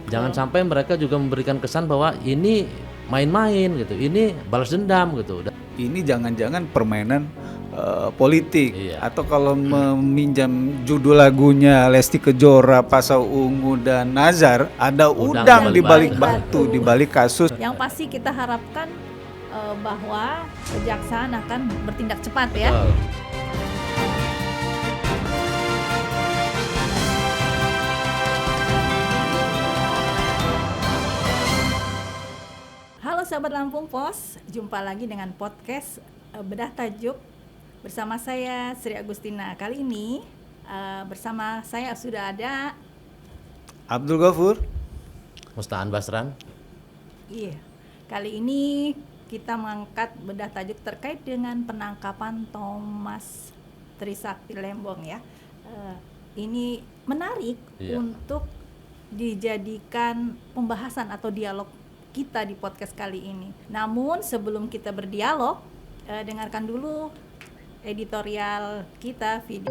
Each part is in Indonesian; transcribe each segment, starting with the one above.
Jangan sampai mereka juga memberikan kesan bahwa ini main-main gitu, ini balas dendam gitu. Ini jangan-jangan permainan politik. Iya. Atau kalau meminjam judul lagunya Lesti Kejora, Pasau Ungu dan Nazar, ada udang di balik batu, di balik kasus. Yang pasti kita harapkan bahwa kejaksaan akan bertindak cepat ya. Betul. Halo sahabat Lampung Pos, jumpa lagi dengan podcast Bedah Tajuk bersama saya Sri Agustina. Kali ini bersama saya sudah ada Abdul Ghafur, Mustaan Basran. Iya. Kali ini kita mengangkat bedah tajuk terkait dengan penangkapan Thomas Trisakti Lembong ya. Ini menarik untuk dijadikan pembahasan atau dialog kita di podcast kali ini. Namun sebelum kita berdialog, dengarkan dulu editorial kita video.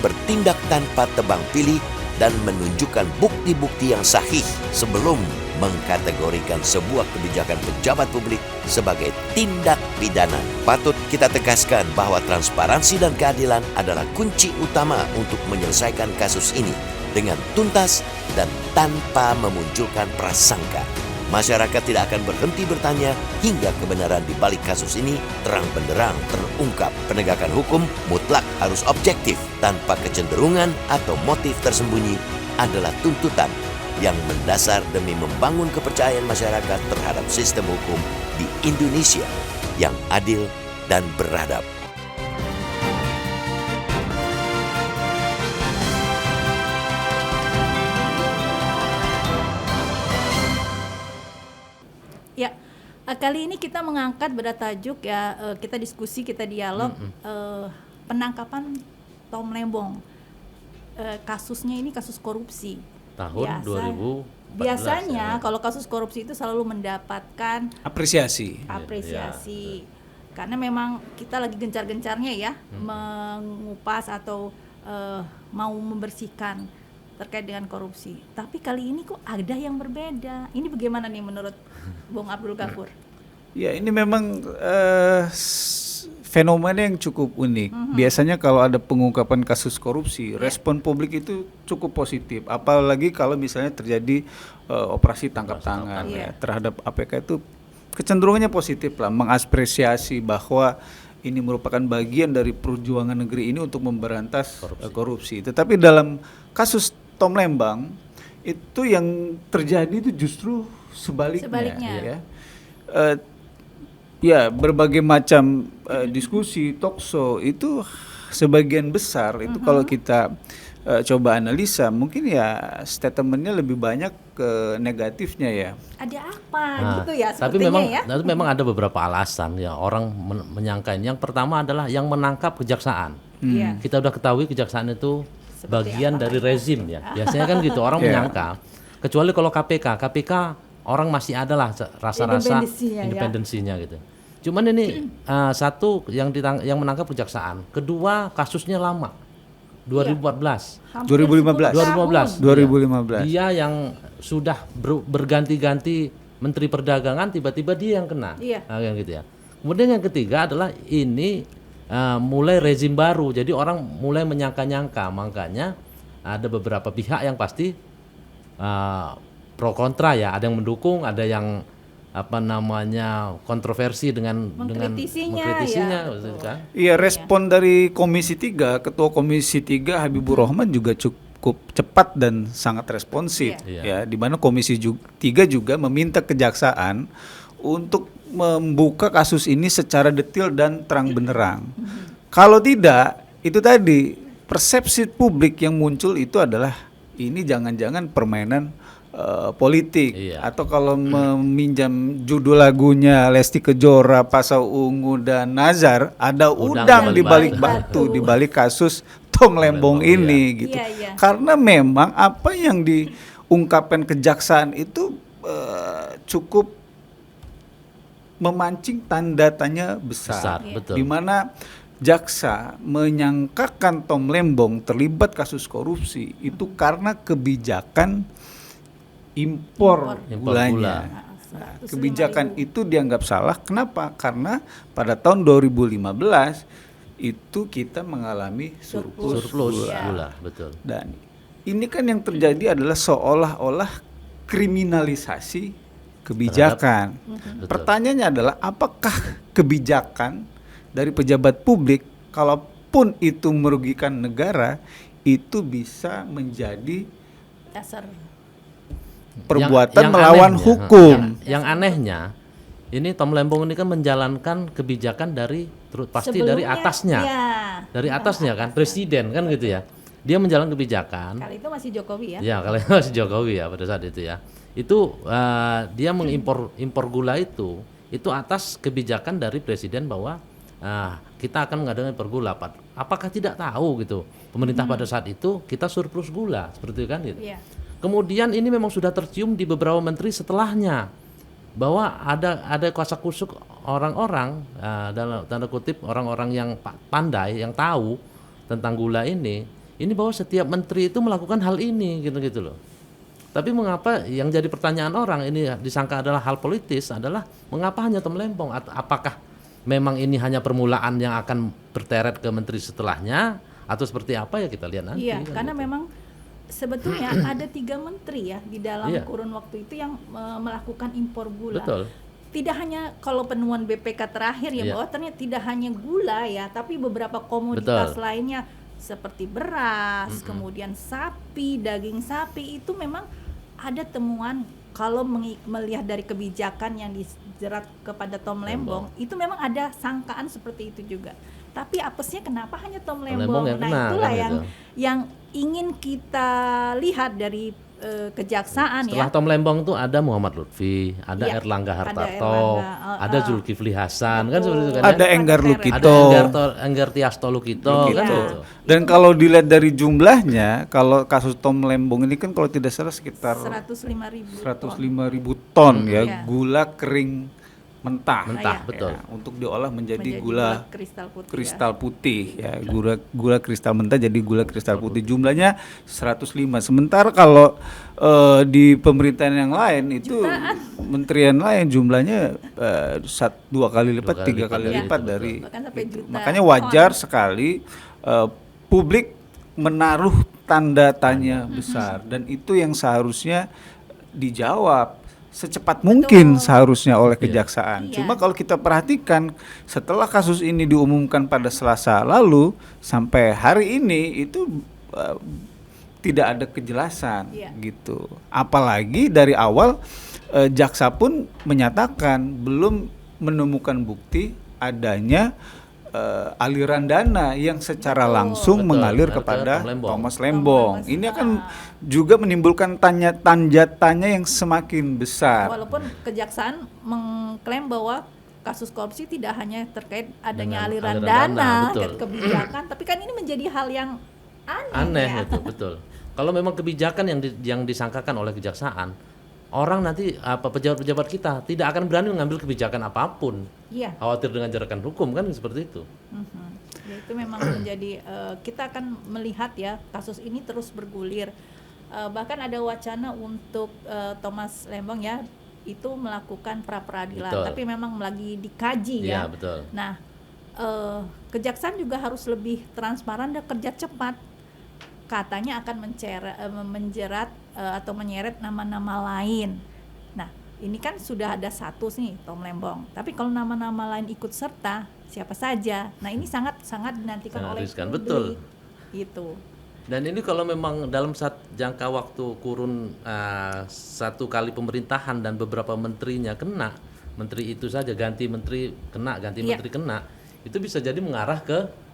bertindak tanpa tebang pilih dan menunjukkan bukti-bukti yang sahih sebelum mengkategorikan sebuah kebijakan pejabat publik sebagai tindak pidana. Patut kita tegaskan bahwa transparansi dan keadilan adalah kunci utama untuk menyelesaikan kasus ini dengan tuntas dan tanpa memunculkan prasangka. Masyarakat tidak akan berhenti bertanya hingga kebenaran di balik kasus ini terang benderang terungkap. Penegakan hukum mutlak harus objektif tanpa kecenderungan atau motif tersembunyi adalah tuntutan yang mendasar demi membangun kepercayaan masyarakat terhadap sistem hukum di Indonesia yang adil dan beradab. Ya, kali ini kita mengangkat bertajuk kita diskusi, kita dialog penangkapan Tom Lembong. Kasusnya ini kasus korupsi. Tahun 2014. Biasanya kalau kasus korupsi itu selalu mendapatkan Apresiasi. Karena memang kita lagi gencar-gencarnya ya mengupas atau mau membersihkan terkait dengan korupsi. Tapi kali ini kok ada yang berbeda. Ini bagaimana nih menurut Bung Abdul Ghafur? Ya, ini memang fenomena yang cukup unik. Biasanya kalau ada pengungkapan kasus korupsi, respon publik itu cukup positif. Apalagi kalau misalnya terjadi operasi tangkap tangan ya, terhadap APK itu kecenderungannya positif lah, mengapresiasi bahwa ini merupakan bagian dari perjuangan negeri ini untuk memberantas korupsi. Tetapi dalam kasus Tom Lembong itu yang terjadi itu justru sebaliknya. Ya, berbagai macam diskusi, talkshow itu sebagian besar itu kalau kita coba analisa mungkin ya statementnya lebih banyak ke negatifnya ya. Ada apa gitu ya Tapi sepertinya memang ada beberapa alasan ya orang menyangka ini. Yang pertama adalah yang menangkap kejaksaan. Kita udah ketahui kejaksaan itu Seperti bagian dari rezim ya. Biasanya kan gitu orang menyangka. Kecuali kalau KPK orang masih ada lah rasa-rasa independensinya gitu. Cuman ini satu yang menangkap kejaksaan, kedua kasusnya lama, 2014. 2015. Dia yang sudah berganti-ganti Menteri Perdagangan, tiba-tiba dia yang kena, yang gitu ya. Kemudian yang ketiga adalah ini mulai rezim baru, jadi orang mulai menyangka-nyangka, makanya ada beberapa pihak yang pasti pro kontra ya, ada yang mendukung, ada yang kontroversi dengan mengkritisinya kan? Iya, respon dari Komisi 3, Ketua Komisi 3 Habibur Rahman juga cukup cepat dan sangat responsif ya, di mana Komisi 3 juga meminta kejaksaan untuk membuka kasus ini secara detail dan terang benderang. Kalau tidak, itu tadi persepsi publik yang muncul itu adalah ini jangan-jangan permainan politik, atau kalau meminjam judul lagunya Lesti Kejora, Pasau Ungu dan Nazar, ada udang di balik batu, di balik kasus Tom Lembong ini gitu. Karena memang apa yang diungkapkan kejaksaan itu cukup memancing tanda tanya besar. Di mana jaksa menyangkakan Tom Lembong terlibat kasus korupsi itu karena kebijakan impor gulanya. Nah, kebijakan itu dianggap salah. Kenapa? Karena pada tahun 2015 itu kita mengalami surplus gula. Betul. Dan ini kan yang terjadi adalah seolah-olah kriminalisasi kebijakan. Pertanyaannya adalah apakah kebijakan dari pejabat publik, kalaupun itu merugikan negara, itu bisa menjadi dasar perbuatan yang melawan anehnya, hukum. Yang anehnya, ini Tom Lembong ini kan menjalankan kebijakan pasti dari atasnya, dari atasnya kan, presiden kan gitu ya. Dia menjalankan kebijakan. Kali itu masih Jokowi ya? Ya, kali itu masih Jokowi ya pada saat itu ya. Itu dia mengimpor gula itu atas kebijakan dari presiden bahwa kita akan mengadakan impor gula. Apakah tidak tahu gitu pemerintah pada saat itu kita surplus gula seperti itu kan gitu. Kemudian ini memang sudah tercium di beberapa menteri setelahnya bahwa ada kuasa kusuk orang-orang dalam tanda kutip orang-orang yang pandai yang tahu tentang gula ini bahwa setiap menteri itu melakukan hal ini gitu loh. Tapi mengapa yang jadi pertanyaan orang ini disangka adalah hal politis adalah mengapa hanya Tom Lembong? Apakah memang ini hanya permulaan yang akan berteret ke menteri setelahnya atau seperti apa ya kita lihat nanti. Iya, kan karena gitu. memang sebetulnya ada 3 menteri ya di dalam Iya. kurun waktu itu yang melakukan impor gula. Betul. Tidak hanya kalau penemuan BPK terakhir ya, Iya. bahwa ternyata tidak hanya gula ya, tapi beberapa komoditas Betul. lainnya seperti beras, kemudian sapi, daging sapi itu memang ada temuan. Kalau melihat dari kebijakan yang dijerat kepada Tom Lembong, itu memang ada sangkaan seperti itu juga. Tapi apesnya kenapa hanya Tom Lembong Lembong? yang Nah, kena, itulah kan yang ingin kita lihat dari kejaksaan Setelah ya. Tom Lembong tuh ada Muhammad Lutfi, ada Iya, Erlangga ada Hartarto, Erlangga, ada Zulkifli Hasan, kan betul. seperti itu kan. Ada ya? Enggar Ada Lukito. Ada Enggar Tiasto Lukito, kan Iya. gitu. Dan kalau dilihat dari jumlahnya, kalau kasus Tom Lembong ini kan kalau tidak salah sekitar 105.000 105.000 ton ya Iya. gula kering mentah. Mentah, Iya. betul. Ya, untuk diolah menjadi menjadi gula kristal putih. kristal putih ya, gula kristal mentah jadi gula kristal putih. Jumlahnya 105. Sementara kalau di pemerintahan yang lain itu menterian lain jumlahnya 2 kali lipat, 3 kali lipat, lipat iya, dari Bahkan sampai itu. jutaan Makanya wajar ton. sekali publik menaruh tanda tanya besar dan itu yang seharusnya dijawab secepat mungkin seharusnya oleh kejaksaan. Iya. Cuma kalau kita perhatikan setelah kasus ini diumumkan pada Selasa lalu sampai hari ini itu tidak ada kejelasan Iya. gitu. Apalagi dari awal jaksa pun menyatakan belum menemukan bukti adanya aliran dana yang secara langsung Betul, mengalir ke kepada Tom Lembong. Thomas Lembong. Thomas, Ini akan juga menimbulkan tanda tanya yang semakin besar. Walaupun kejaksaan mengklaim bahwa kasus korupsi tidak hanya terkait adanya Dengan aliran aliran dana, dana, betul. kebijakan, tapi kan ini menjadi hal yang Aneh ya. itu, betul. Kalau memang kebijakan yang disangkakan oleh kejaksaan, orang nanti pejabat-pejabat kita tidak akan berani mengambil kebijakan apapun. Iya. Khawatir dengan jerakan hukum kan seperti itu. Ya, itu memang menjadi kita akan melihat ya kasus ini terus bergulir. Bahkan ada wacana untuk Thomas Lembong ya itu melakukan pra peradilan, Betul. tapi memang lagi dikaji Iya, ya. betul. Nah, kejaksaan juga harus lebih transparan dan kerja cepat. Katanya akan menjerat atau menyeret nama-nama lain. Nah, ini kan sudah ada satu nih Tom Lembong. Tapi kalau nama-nama lain ikut serta, siapa saja? Nah, ini sangat dinantikan Sangat oleh riskan, publik. betul. Gitu. Dan ini kalau memang dalam jangka waktu kurun 1 kali pemerintahan dan beberapa menterinya kena, menteri itu saja ganti menteri kena, ganti Iya. menteri kena, itu bisa jadi mengarah ke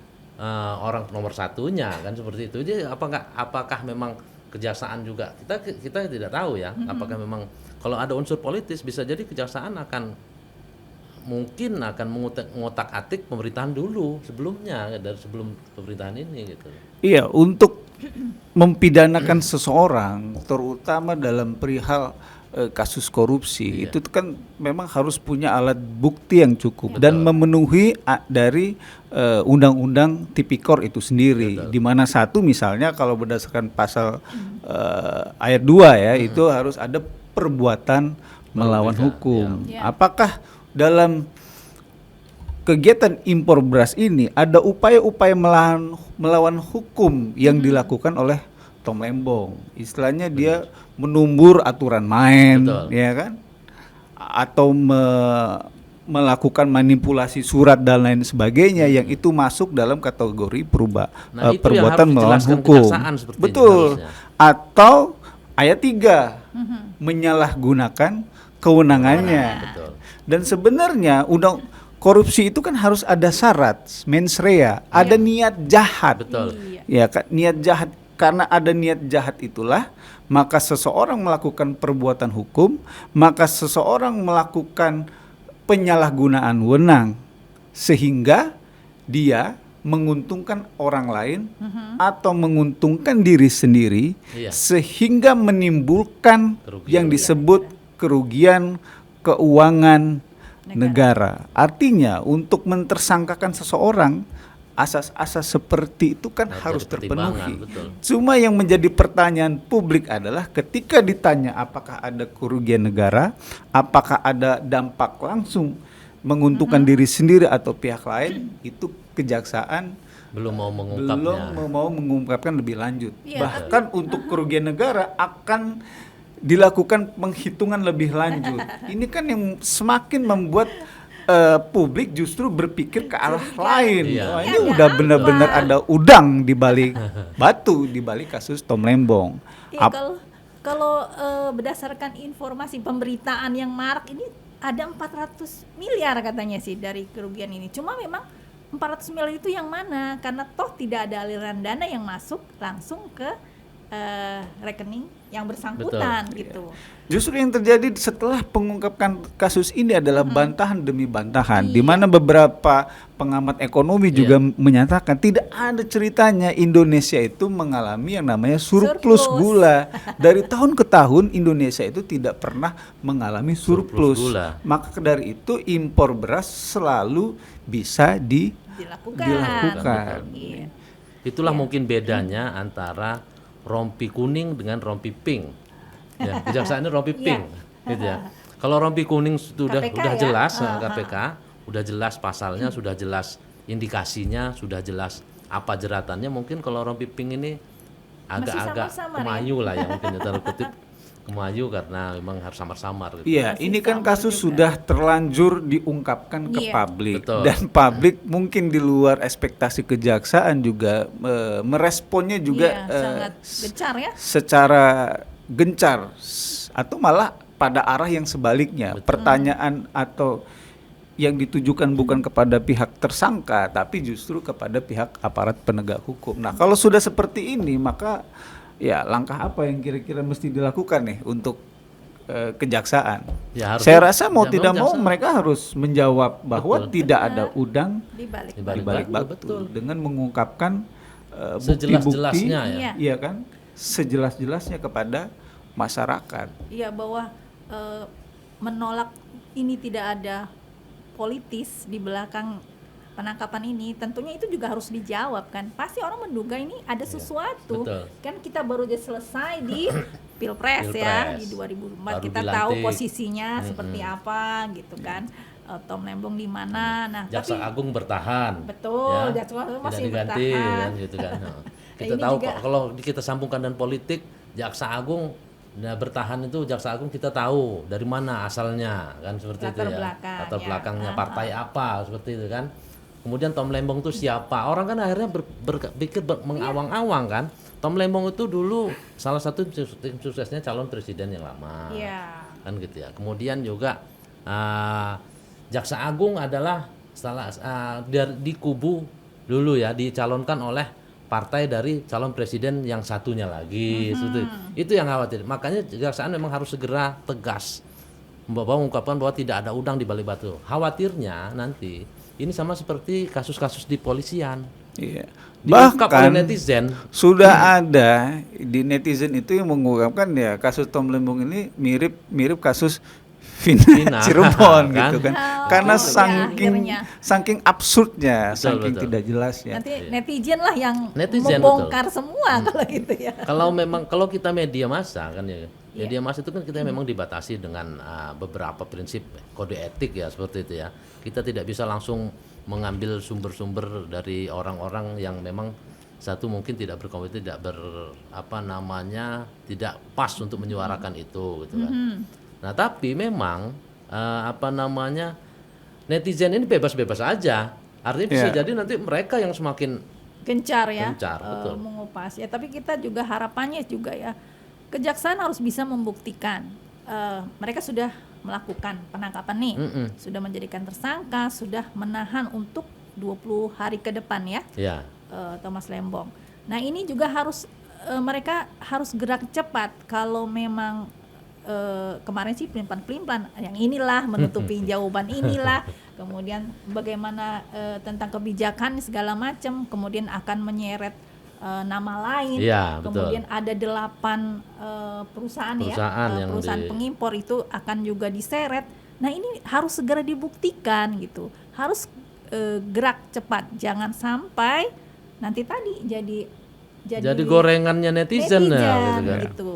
orang nomor satunya kan seperti itu. Jadi apakah memang kejaksaan juga kita tidak tahu ya, apakah memang kalau ada unsur politis bisa jadi kejaksaan mungkin akan mengotak-atik pemerintahan dulu sebelumnya dari sebelum pemerintahan ini gitu. Iya, untuk mempidanakan seseorang terutama dalam perihal kasus korupsi itu kan memang harus punya alat bukti yang cukup dan memenuhi dari undang-undang tipikor itu sendiri. Di mana satu misalnya kalau berdasarkan pasal ayat 2 ya itu harus ada perbuatan melawan hukum. Ya. Apakah dalam kegiatan impor beras ini ada upaya-upaya melawan hukum yang dilakukan oleh Tom Lembong? Istilahnya dia menumbur aturan main, Betul. ya kan? Atau melakukan manipulasi surat dan lain sebagainya yang itu masuk dalam kategori Nah, itu yang perbuatan harus melawan dijelaskan hukum. kejaksaan seperti ini Betul. harusnya. Atau ayat 3 menyalahgunakan kewenangannya. Betul. Dan sebenarnya korupsi itu kan harus ada syarat mens rea, ada niat jahat. Betul. Ya kan, niat jahat. Karena ada niat jahat itulah maka seseorang melakukan perbuatan hukum, maka seseorang melakukan penyalahgunaan wewenang sehingga dia menguntungkan orang lain atau menguntungkan diri sendiri sehingga menimbulkan yang disebut kerugian keuangan negara. Artinya untuk mentersangkakan seseorang asas-asas seperti itu kan harus jadi pertimbangan, terpenuhi. betul. Cuma yang menjadi pertanyaan publik adalah ketika ditanya apakah ada kerugian negara, apakah ada dampak langsung menguntungkan diri sendiri atau pihak lain, itu kejaksaan Belum mau mengungkapnya. belum mau mengungkapkan lebih lanjut. Iya, Bahkan untuk kerugian negara akan dilakukan penghitungan lebih lanjut. Ini kan yang semakin membuat publik justru berpikir ke arah lain. Iya. Wah, ini Ya, udah apa? benar-benar ada udang di balik batu di balik kasus Tom Lembong. Iya, Ap- kalau berdasarkan informasi pemberitaan yang marak ini ada 400 miliar katanya sih dari kerugian ini. Cuma memang 400 miliar itu yang mana? Karena toh tidak ada aliran dana yang masuk langsung ke rekening yang bersangkutan gitu. Justru yang terjadi setelah pengungkapan kasus ini adalah bantahan demi bantahan, di Iya. mana beberapa pengamat ekonomi juga menyatakan tidak ada ceritanya Indonesia itu mengalami yang namanya surplus Surplus. gula. Dari tahun ke tahun Indonesia itu tidak pernah mengalami surplus. gula. Maka dari itu impor beras selalu bisa dilakukan. Iya. Itulah mungkin bedanya antara rompi kuning dengan rompi pink. Ya, kejaksaan ini rompi pink, gitu ya. Kalau rompi kuning sudah KPK ya? jelas KPK, udah jelas pasalnya, sudah jelas indikasinya, sudah jelas apa jeratannya. Mungkin kalau rompi pink ini agak-agak samar-samar kemayu lah ya, mungkin tanda kutip kemayu karena memang harus samar-samar. Gitu. Iya, Masih ini kan samar kasus juga. sudah terlanjur diungkapkan ke Iya. publik. Betul. Dan publik mungkin di luar ekspektasi kejaksaan juga meresponnya juga Iya, sangat gencar ya. secara gencar atau malah pada arah yang sebaliknya. Pertanyaan atau yang ditujukan bukan kepada pihak tersangka tapi justru kepada pihak aparat penegak hukum. Nah, kalau sudah seperti ini maka ya langkah apa yang kira-kira mesti dilakukan nih untuk kejaksaan? Ya, harus Saya rasa mau ya, tidak mau jaksa. mereka harus menjawab bahwa Betul. tidak ada udang Di balik. Di di balik balik batu, batu betul. dengan mengungkapkan bukti-bukti, Sejelas-jelasnya ya. Iya. iya kan, sejelas-jelasnya kepada masyarakat. Iya, bahwa menolak ini tidak ada politis di belakang penangkapan ini, tentunya itu juga harus dijawab kan. Pasti orang menduga ini ada sesuatu. betul. Kan kita baru aja selesai di Pilpres ya, Pilpres. di 2004 Baru kita dilantik. tahu posisinya seperti apa gitu kan. Tom Lembong di mana. Nah, Jaksa tapi Agung bertahan. betul, ya. Jaksa Agung Tidak masih diganti bertahan. kan gitu kan. Nah, kita Ini tahu juga- kok kalau kita sambungkan dan politik, Jaksa Agung bertahan itu Jaksa Agung kita tahu dari mana asalnya kan seperti Latar itu ya. belakang, Latar ya. belakangnya partai apa seperti itu kan. Kemudian Tom Lembong itu siapa? Orang kan akhirnya berpikir mengawang-awang kan. Tom Lembong itu dulu salah satu tim suksesnya calon presiden yang lama. Iya. Kan gitu ya. Kemudian juga Jaksa Agung adalah di kubu dulu ya dicalonkan oleh partai dari calon presiden yang satunya lagi. Itu yang khawatir. Makanya kejaksaan memang harus segera tegas mengungkapkan bahwa tidak ada udang di balik batu. Khawatirnya nanti ini sama seperti kasus-kasus di polisian. Iya. Diungkap oleh Bahkan netizen. sudah ada di netizen itu yang mengungkapkan ya kasus Tom Lembong ini mirip kasus Vina Cirebon Kan? gitu kan. Oh, Karena ya, akhirnya. saking absurdnya, Betul, saking betul. tidak jelasnya. Nanti netizen lah yang Netizen, membongkar semua kalau gitu ya. Kalau kita media massa kan ya, media massa itu kan kita memang dibatasi dengan beberapa prinsip kode etik ya seperti itu ya. Kita tidak bisa langsung mengambil sumber-sumber dari orang-orang yang memang satu mungkin tidak berkompeten, tidak pas untuk menyuarakan itu gitu kan. Nah tapi memang netizen ini bebas-bebas aja. Artinya bisa Iya. jadi nanti mereka yang semakin Gencar ya, Gencar, betul. mengupas ya. Tapi kita juga harapannya juga ya, kejaksaan harus bisa membuktikan mereka sudah melakukan penangkapan nih, sudah menjadikan tersangka, sudah menahan untuk 20 hari ke depan ya, ya Thomas Lembong. Nah ini juga harus mereka harus gerak cepat kalau memang kemarin sih pelimpan yang inilah menutupi jawaban inilah, kemudian bagaimana tentang kebijakan segala macam, kemudian akan menyeret nama lain, Iya, betul. kemudian ada 8 perusahaan ya, yang perusahaan pengimpor itu akan juga diseret. Nah ini harus segera dibuktikan gitu, harus gerak cepat, jangan sampai nanti tadi jadi gorengannya netizen ya, gitu kan. gitu.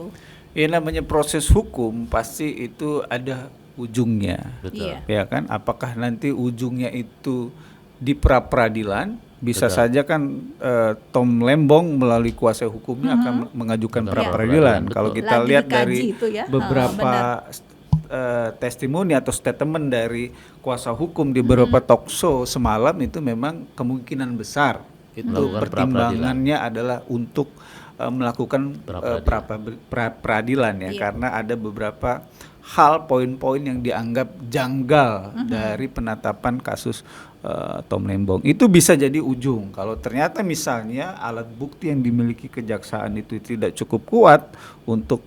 Ya namanya proses hukum pasti itu ada ujungnya. Betul. Iya. Ya kan, apakah nanti ujungnya itu di pra-peradilan, bisa Betul. saja kan Tom Lembong melalui kuasa hukumnya akan mengajukan Betul. pra-peradilan. Betul. Kalau kita Lagi lihat dikaji dari itu ya. beberapa testimoni atau statement dari kuasa hukum di beberapa talk show semalam, itu memang kemungkinan besar itu Melakukan pertimbangannya adalah untuk melakukan pra-peradilan ya, Iya. karena ada beberapa hal, poin-poin yang dianggap janggal dari penetapan kasus Tom Lembong. Itu bisa jadi ujung kalau ternyata misalnya alat bukti yang dimiliki kejaksaan itu tidak cukup kuat untuk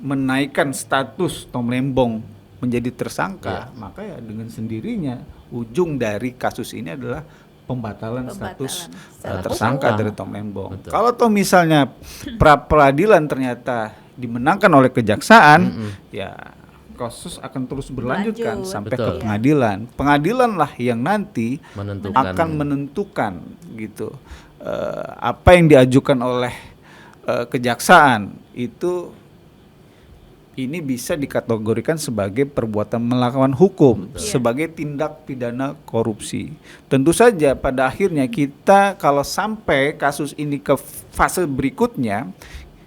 menaikkan status Tom Lembong menjadi tersangka, maka ya dengan sendirinya ujung dari kasus ini adalah pembatalan status tersangka dari Tom Lembong. Betul. Kalau toh misalnya pra-peradilan ternyata dimenangkan oleh kejaksaan, ya kasus akan terus berlanjut kan sampai ke Betul. pengadilan. Pengadilanlah yang nanti akan menentukan menentukan gitu apa yang diajukan oleh kejaksaan itu ini bisa dikategorikan sebagai perbuatan melawan hukum, sebagai tindak pidana korupsi. Tentu saja pada akhirnya kita kalau sampai kasus ini ke fase berikutnya,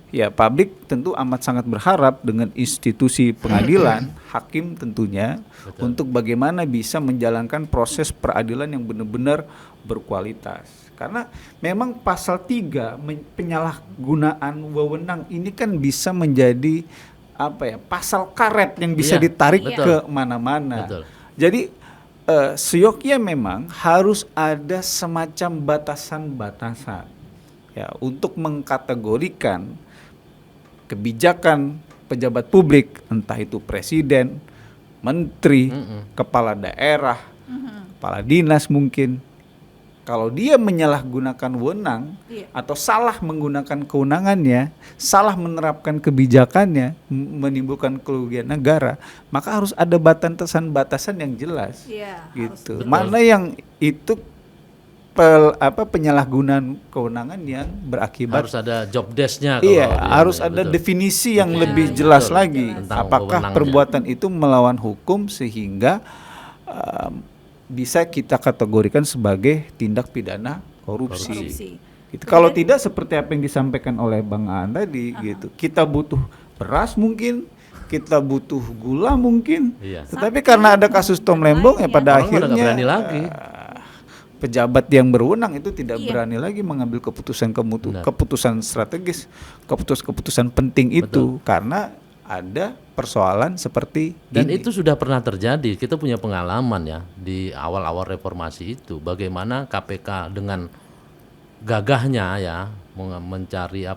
ya publik tentu amat sangat berharap dengan institusi pengadilan, hakim tentunya, untuk bagaimana bisa menjalankan proses peradilan yang benar-benar berkualitas. Karena memang pasal 3 penyalahgunaan wewenang ini kan bisa menjadi pasal karet yang bisa ditarik ke mana-mana. Betul. Jadi seyoknya memang harus ada semacam batasan-batasan ya untuk mengkategorikan kebijakan pejabat publik, entah itu presiden, menteri, kepala daerah, kepala dinas mungkin. Kalau dia menyalahgunakan wewenang atau salah menggunakan kewenangannya, salah menerapkan kebijakannya, menimbulkan kerugian negara, maka harus ada batasan-batasan yang jelas. Gitu. Mana yang itu penyalahgunaan kewenangan yang berakibat harus ada job desk-nya. Harus ada definisi yang lebih jelas lagi. Apakah perbuatan itu melawan hukum sehingga bisa kita kategorikan sebagai tindak pidana korupsi. Gitu. Kalau tidak seperti apa yang disampaikan oleh Bang Aan tadi, gitu. Kita butuh beras mungkin, kita butuh gula mungkin, tetapi karena ada kasus Tom Lembong ya pada akhirnya pejabat yang berwenang itu tidak berani lagi mengambil keputusan strategis, keputusan penting itu karena ada persoalan seperti dan ini. itu sudah pernah terjadi. Kita punya pengalaman ya di awal-awal reformasi itu, bagaimana KPK dengan gagahnya ya mencari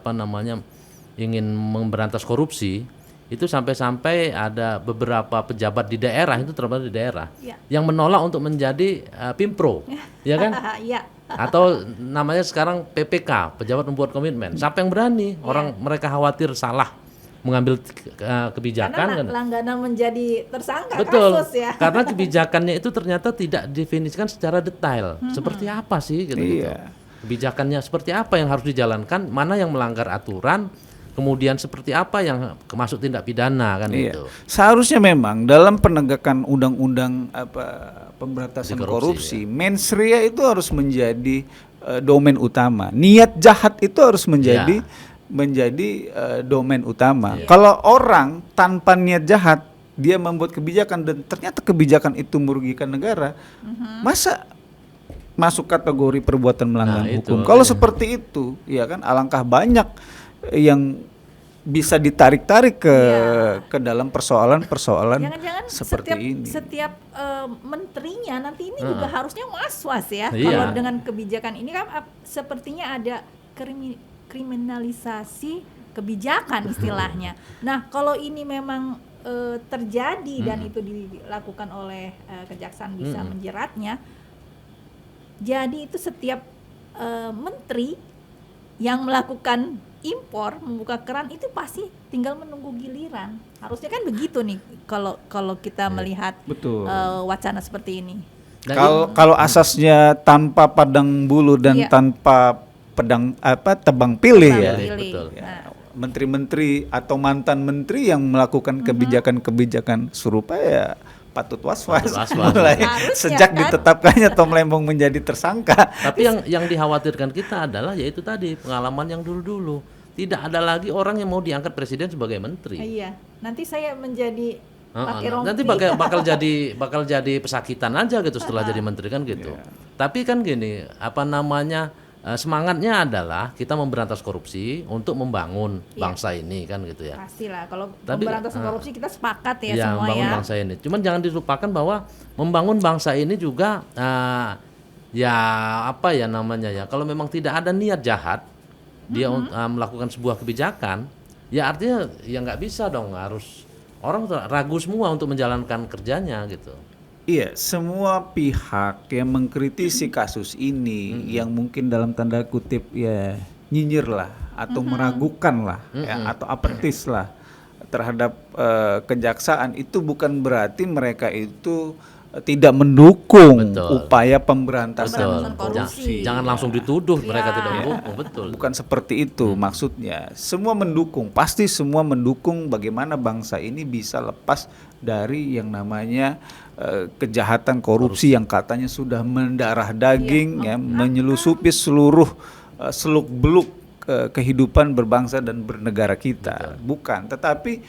ingin memberantas korupsi, itu sampai-sampai ada beberapa pejabat di daerah, itu terutama di daerah yang menolak untuk menjadi Pimpro, ya kan? Atau namanya sekarang PPK, pejabat membuat komitmen. Siapa yang berani? Orang mereka khawatir salah mengambil kebijakan karena langganan menjadi tersangka kasus ya. Karena kebijakannya itu ternyata tidak definisikan secara detail. Seperti apa sih gitu. Kebijakannya seperti apa yang harus dijalankan, mana yang melanggar aturan, kemudian seperti apa yang masuk tindak pidana kan itu. Seharusnya memang dalam penegakan undang-undang pemberantasan korupsi, mens rea itu harus menjadi domain utama. Niat jahat itu harus menjadi domain utama. Kalau orang tanpa niat jahat dia membuat kebijakan dan ternyata kebijakan itu merugikan negara, masa masuk kategori perbuatan melanggar hukum? Kalau seperti itu, ya kan alangkah banyak yang bisa ditarik-tarik ke dalam persoalan-persoalan seperti ini. Setiap menterinya nanti ini juga harusnya was-was ya. Kalau dengan kebijakan ini kan sepertinya ada kriminalisasi kebijakan istilahnya. Nah, kalau ini memang terjadi dan itu dilakukan oleh kejaksaan bisa menjeratnya, jadi itu setiap menteri yang melakukan impor, membuka keran itu pasti tinggal menunggu giliran. Harusnya kan begitu nih kalau kita melihat wacana seperti ini. Dan Kalau asasnya tanpa padang bulu dan Iya. tanpa tebang pilih ya. Pilih. Betul. Nah, Menteri-menteri atau mantan menteri yang melakukan kebijakan-kebijakan serupa ya patut was-was. Patut was-was. Mulai Harusnya, sejak kan? ditetapkannya Tom Lembong menjadi tersangka. Tapi yang dikhawatirkan kita adalah yaitu tadi pengalaman yang dulu-dulu. Tidak ada lagi orang yang mau diangkat presiden sebagai menteri. iya. Nanti saya menjadi pakai rompi. Nanti bakal jadi pesakitan aja gitu setelah jadi menteri kan gitu. Tapi kan gini, semangatnya adalah kita memberantas korupsi untuk membangun bangsa ini kan gitu ya. Pastilah kalau Tapi, pemberantasan korupsi kita sepakat ya Ya, semua membangun ya. bangsa ini. Cuman jangan dilupakan bahwa membangun bangsa ini juga kalau memang tidak ada niat jahat dia melakukan sebuah kebijakan, ya artinya ya nggak bisa dong, harus orang ragu semua untuk menjalankan kerjanya gitu. Iya, semua pihak yang mengkritisi kasus ini yang mungkin dalam tanda kutip ya nyinyir lah atau meragukan lah ya, atau apatis lah terhadap kejaksaan, itu bukan berarti mereka itu tidak mendukung Betul. upaya pemberantasan Pemberantasan korupsi. Jangan langsung dituduh mereka Ya. tidak mendukung, betul. Bukan seperti itu maksudnya. Semua mendukung, pasti semua mendukung bagaimana bangsa ini bisa lepas dari yang namanya kejahatan korupsi yang katanya sudah mendarah daging ya, menyelusupi seluruh seluk-beluk kehidupan berbangsa dan bernegara kita. Bukan, tetapi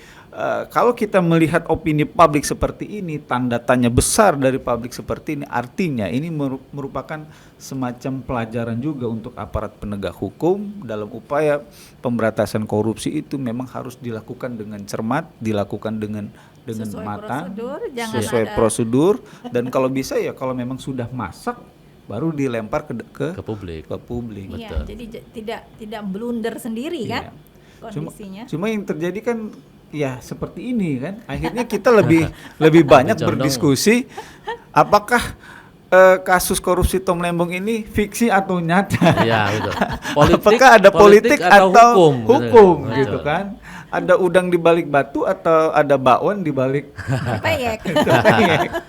kalau kita melihat opini publik seperti ini, tanda tanya besar dari publik seperti ini, artinya ini merupakan semacam pelajaran juga untuk aparat penegak hukum dalam upaya pemberantasan korupsi itu memang harus dilakukan dengan cermat, dilakukan dengan Sesuai matang, prosedur, jangan sesuai ada- prosedur, dan kalau bisa ya kalau memang sudah masak baru dilempar ke Ke publik. publik. Iya, jadi tidak blunder sendiri kan Iya. kondisinya. Cuma yang terjadi kan ya seperti ini kan. Akhirnya kita lebih banyak Condong. berdiskusi apakah kasus korupsi Tom Lembong ini fiksi atau nyata. Iya, betul. Apakah ada politik atau hukum Betul. gitu kan? Ada udang di balik batu atau ada bakwan di balik Peyek.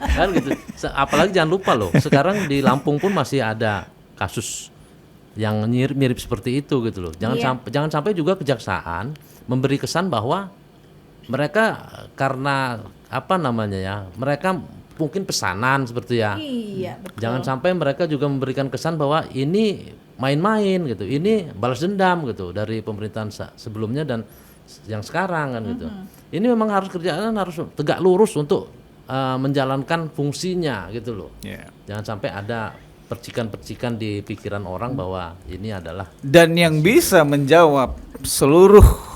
Kan gitu. Apalagi jangan lupa loh, sekarang di Lampung pun masih ada kasus yang mirip seperti itu gitu loh. Jangan sampai juga kejaksaan memberi kesan bahwa mereka karena mereka mungkin pesanan seperti ya. Iya, betul. Jangan sampai mereka juga memberikan kesan bahwa ini main-main gitu. Ini balas dendam gitu dari pemerintahan sebelumnya dan yang sekarang kan gitu. Ini memang harus kerjaan harus tegak lurus untuk menjalankan fungsinya gitu loh. Yeah. Jangan sampai ada percikan-percikan di pikiran orang bahwa ini adalah Dan yang bisa menjawab seluruh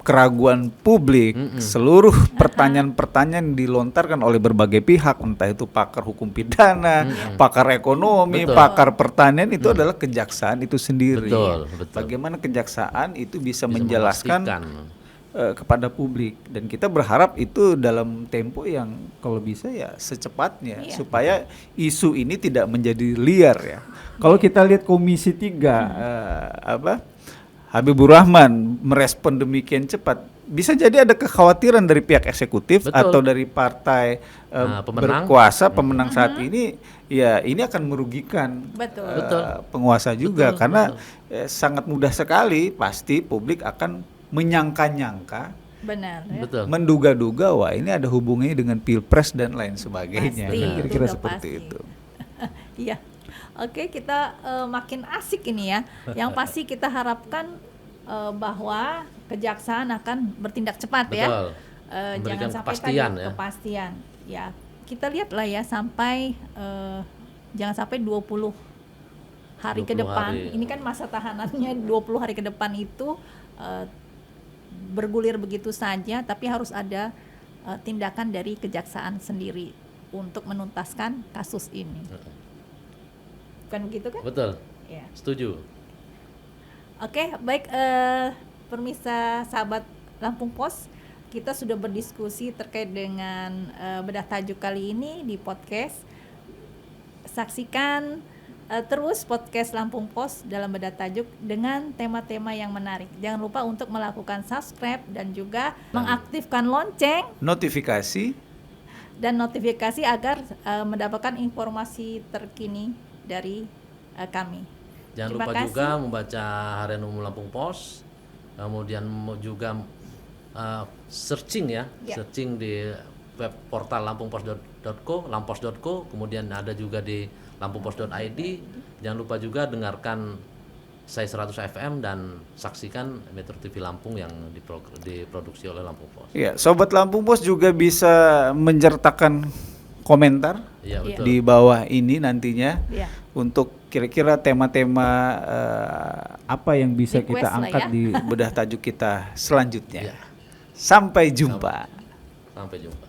keraguan publik, seluruh pertanyaan-pertanyaan dilontarkan oleh berbagai pihak, entah itu pakar hukum pidana, pakar ekonomi, Betul. pakar pertanian, itu adalah kejaksaan itu sendiri. Betul. Bagaimana kejaksaan itu bisa bisa menjelaskan memastikan. kepada publik, dan kita berharap itu dalam tempo yang kalau bisa ya secepatnya supaya isu ini tidak menjadi liar ya. Kalau kita lihat Komisi 3 Habibur Rahman merespon demikian cepat, bisa jadi ada kekhawatiran dari pihak eksekutif Betul. atau dari partai pemenang. berkuasa pemenang saat ini, ya ini akan merugikan Betul. penguasa juga. Betul, Karena sangat mudah sekali pasti publik akan menyangka-nyangka, Benar ya. Betul. menduga-duga, wah ini ada hubungannya dengan pilpres dan lain sebagainya. Pasti, Kira-kira itu udah seperti pasti. itu. Iya. Oke, kita makin asik ini ya. Yang pasti kita harapkan bahwa kejaksaan akan bertindak cepat ya. Betul. Jangan Memberikan sampai kepastian tadi ya. kepastian. Ya, kita lihatlah ya sampai jangan sampai 20 hari ke 20 depan. hari. Ini kan masa tahanannya 20 hari ke depan itu bergulir begitu saja, tapi harus ada tindakan dari kejaksaan sendiri untuk menuntaskan kasus ini. Bukan begitu kan? Betul. Ya. Setuju. Oke, baik permisa sahabat Lampung Pos, kita sudah berdiskusi terkait dengan bedah tajuk kali ini di podcast. Saksikan terus podcast Lampung Pos dalam bedah tajuk dengan tema-tema yang menarik. Jangan lupa untuk melakukan subscribe dan juga mengaktifkan lonceng Notifikasi dan notifikasi agar mendapatkan informasi terkini dari kami. Jangan Terima lupa kasih. juga membaca Harian Umum Lampung Pos, kemudian juga searching ya, searching di web portal lampungpos.co, lampos.co, kemudian ada juga di lampungpos.id. Jangan lupa juga dengarkan Saya 100 FM dan saksikan Metro TV Lampung yang diproduksi oleh Lampung Pos. Ya, Sobat Lampung Pos juga bisa menyertakan komentar Iya, betul. di bawah ini nantinya Iya. untuk kira-kira tema-tema apa yang bisa Request kita lah angkat ya. di bedah tajuk kita selanjutnya. Iya. Sampai jumpa. Sampai jumpa.